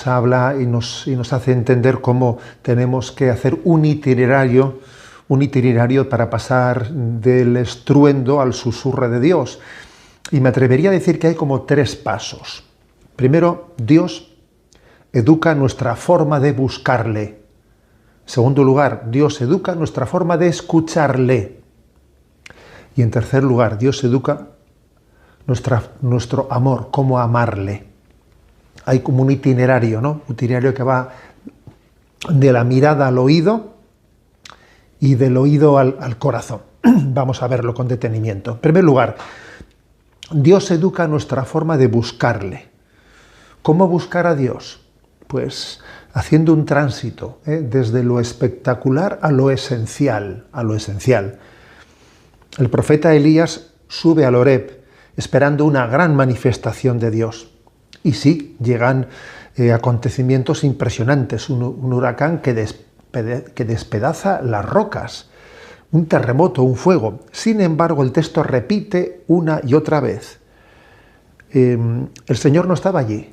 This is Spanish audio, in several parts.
nos habla y nos hace entender cómo tenemos que hacer un itinerario para pasar del estruendo al susurro de Dios. Y me atrevería a decir que hay como 3 pasos. Primero, Dios educa nuestra forma de buscarle. En segundo lugar, Dios educa nuestra forma de escucharle. Y en tercer lugar, Dios educa nuestro amor, cómo amarle. Hay como un itinerario, ¿no? Un itinerario que va de la mirada al oído y del oído al corazón. Vamos a verlo con detenimiento. En primer lugar, Dios educa nuestra forma de buscarle. ¿Cómo buscar a Dios? Pues haciendo un tránsito, desde lo espectacular a lo esencial, El profeta Elías sube al Horeb esperando una gran manifestación de Dios. Y sí, llegan acontecimientos impresionantes, un huracán que despedaza las rocas, un terremoto, un fuego. Sin embargo, el texto repite una y otra vez. El Señor no estaba allí,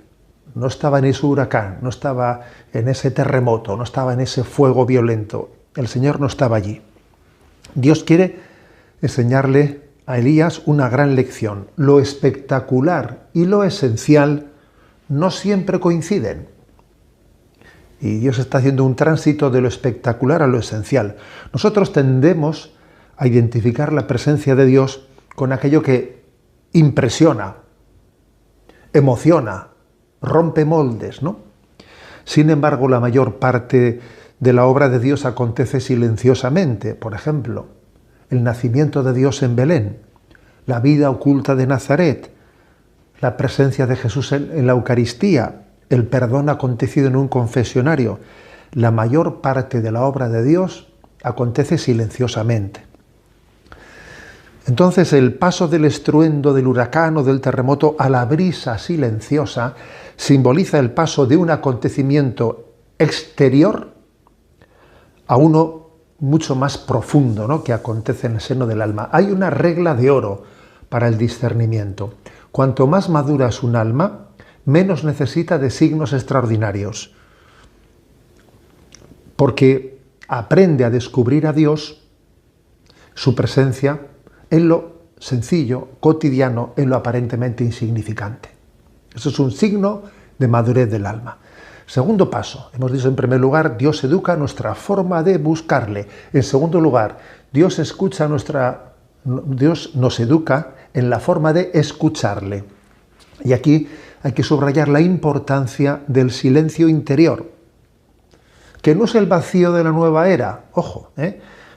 no estaba en ese huracán, no estaba en ese terremoto, no estaba en ese fuego violento. El Señor no estaba allí. Dios quiere enseñarle a Elías una gran lección. Lo espectacular y lo esencial no siempre coinciden. Y Dios está haciendo un tránsito de lo espectacular a lo esencial. Nosotros tendemos a identificar la presencia de Dios con aquello que impresiona, emociona, rompe moldes, ¿no? Sin embargo, la mayor parte de la obra de Dios acontece silenciosamente. Por ejemplo, el nacimiento de Dios en Belén, la vida oculta de Nazaret, la presencia de Jesús en la Eucaristía, el perdón acontecido en un confesionario. La mayor parte de la obra de Dios acontece silenciosamente. Entonces, el paso del estruendo, del huracán o del terremoto a la brisa silenciosa simboliza el paso de un acontecimiento exterior a uno mucho más profundo, ¿no?, que acontece en el seno del alma. Hay una regla de oro para el discernimiento. Cuanto más madura es un alma, menos necesita de signos extraordinarios, porque aprende a descubrir a Dios, su presencia, en lo sencillo, cotidiano, en lo aparentemente insignificante. Eso es un signo de madurez del alma. Segundo paso, hemos dicho en primer lugar, Dios educa nuestra forma de buscarle. En segundo lugar, Dios nos educa en la forma de escucharle. Y aquí hay que subrayar la importancia del silencio interior, que no es el vacío de la nueva era. Ojo,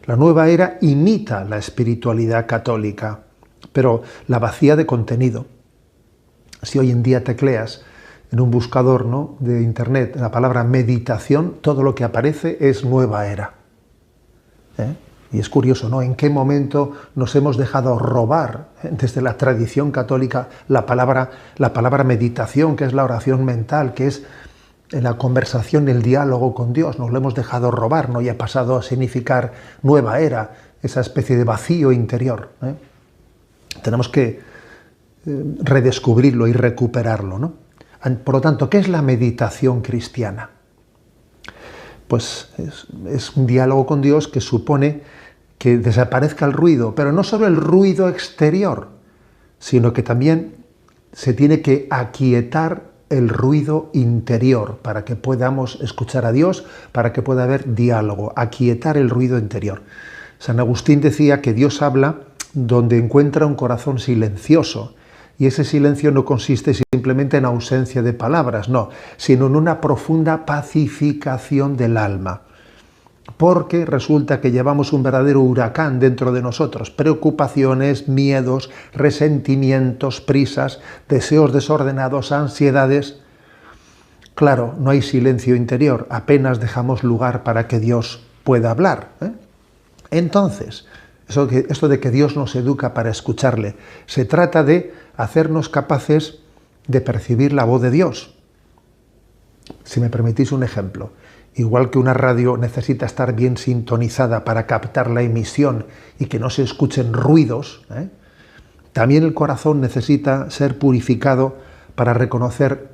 la nueva era imita la espiritualidad católica, pero la vacía de contenido. Si hoy en día tecleas en un buscador, ¿no?, de internet la palabra meditación, todo lo que aparece es nueva era. Y es curioso, ¿no?, en qué momento nos hemos dejado robar desde la tradición católica la palabra meditación, que es la oración mental, que es la conversación, el diálogo con Dios. Nos lo hemos dejado robar, ¿no?, y ha pasado a significar nueva era, esa especie de vacío interior. Tenemos que redescubrirlo y recuperarlo, ¿no? Por lo tanto, ¿qué es la meditación cristiana? Pues es un diálogo con Dios que supone que desaparezca el ruido, pero no solo el ruido exterior, sino que también se tiene que aquietar el ruido interior para que podamos escuchar a Dios, para que pueda haber diálogo, aquietar el ruido interior. San Agustín decía que Dios habla donde encuentra un corazón silencioso, y ese silencio no consiste simplemente en ausencia de palabras, no, sino en una profunda pacificación del alma. Porque resulta que llevamos un verdadero huracán dentro de nosotros, preocupaciones, miedos, resentimientos, prisas, deseos desordenados, ansiedades. Claro, no hay silencio interior, apenas dejamos lugar para que Dios pueda hablar. Entonces, esto de que Dios nos educa para escucharle, se trata de hacernos capaces de percibir la voz de Dios. Si me permitís un ejemplo, igual que una radio necesita estar bien sintonizada para captar la emisión y que no se escuchen ruidos, también el corazón necesita ser purificado para reconocer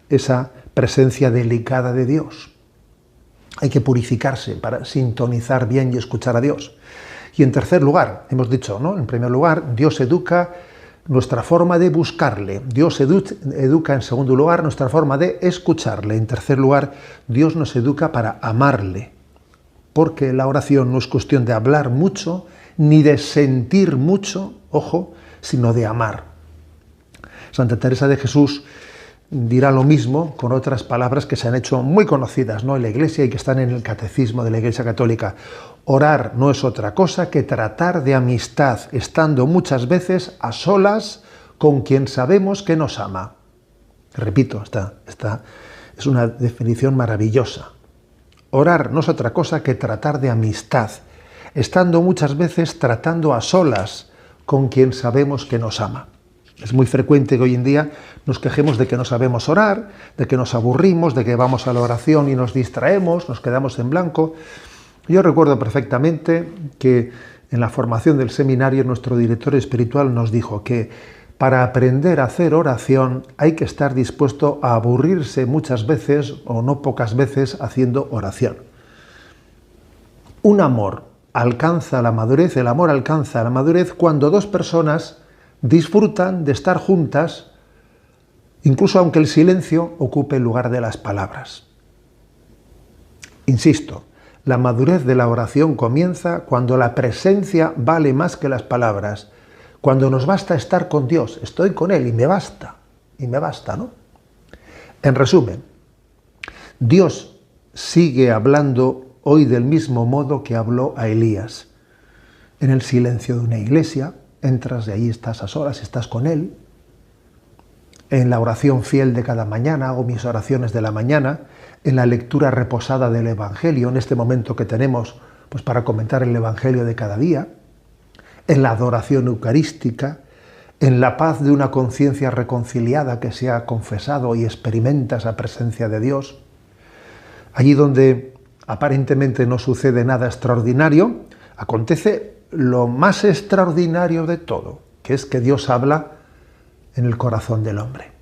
esa presencia delicada de Dios. Hay que purificarse para sintonizar bien y escuchar a Dios. Y en tercer lugar, hemos dicho, ¿no? En primer lugar, Dios educa nuestra forma de buscarle. Dios educa, en segundo lugar, nuestra forma de escucharle. En tercer lugar, Dios nos educa para amarle. Porque la oración no es cuestión de hablar mucho, ni de sentir mucho, ojo, sino de amar. Santa Teresa de Jesús dirá lo mismo con otras palabras que se han hecho muy conocidas, ¿no?, en la Iglesia y que están en el Catecismo de la Iglesia Católica. Orar no es otra cosa que tratar de amistad, estando muchas veces a solas con quien sabemos que nos ama. Repito, esta es una definición maravillosa. Orar no es otra cosa que tratar de amistad, estando muchas veces tratando a solas con quien sabemos que nos ama. Es muy frecuente que hoy en día nos quejemos de que no sabemos orar, de que nos aburrimos, de que vamos a la oración y nos distraemos, nos quedamos en blanco. Yo recuerdo perfectamente que en la formación del seminario nuestro director espiritual nos dijo que para aprender a hacer oración hay que estar dispuesto a aburrirse muchas veces o no pocas veces haciendo oración. Un amor alcanza la madurez, el amor alcanza la madurez cuando dos personas disfrutan de estar juntas, incluso aunque el silencio ocupe el lugar de las palabras. Insisto, la madurez de la oración comienza cuando la presencia vale más que las palabras, cuando nos basta estar con Dios, estoy con Él y me basta, ¿no? En resumen, Dios sigue hablando hoy del mismo modo que habló a Elías. En el silencio de una iglesia, entras y ahí estás a solas, estás con Él. En la oración fiel de cada mañana, hago mis oraciones de la mañana, en la lectura reposada del Evangelio, en este momento que tenemos pues, para comentar el Evangelio de cada día, en la adoración eucarística, en la paz de una conciencia reconciliada que se ha confesado y experimenta esa presencia de Dios. Allí donde aparentemente no sucede nada extraordinario, acontece lo más extraordinario de todo, que es que Dios habla en el corazón del hombre.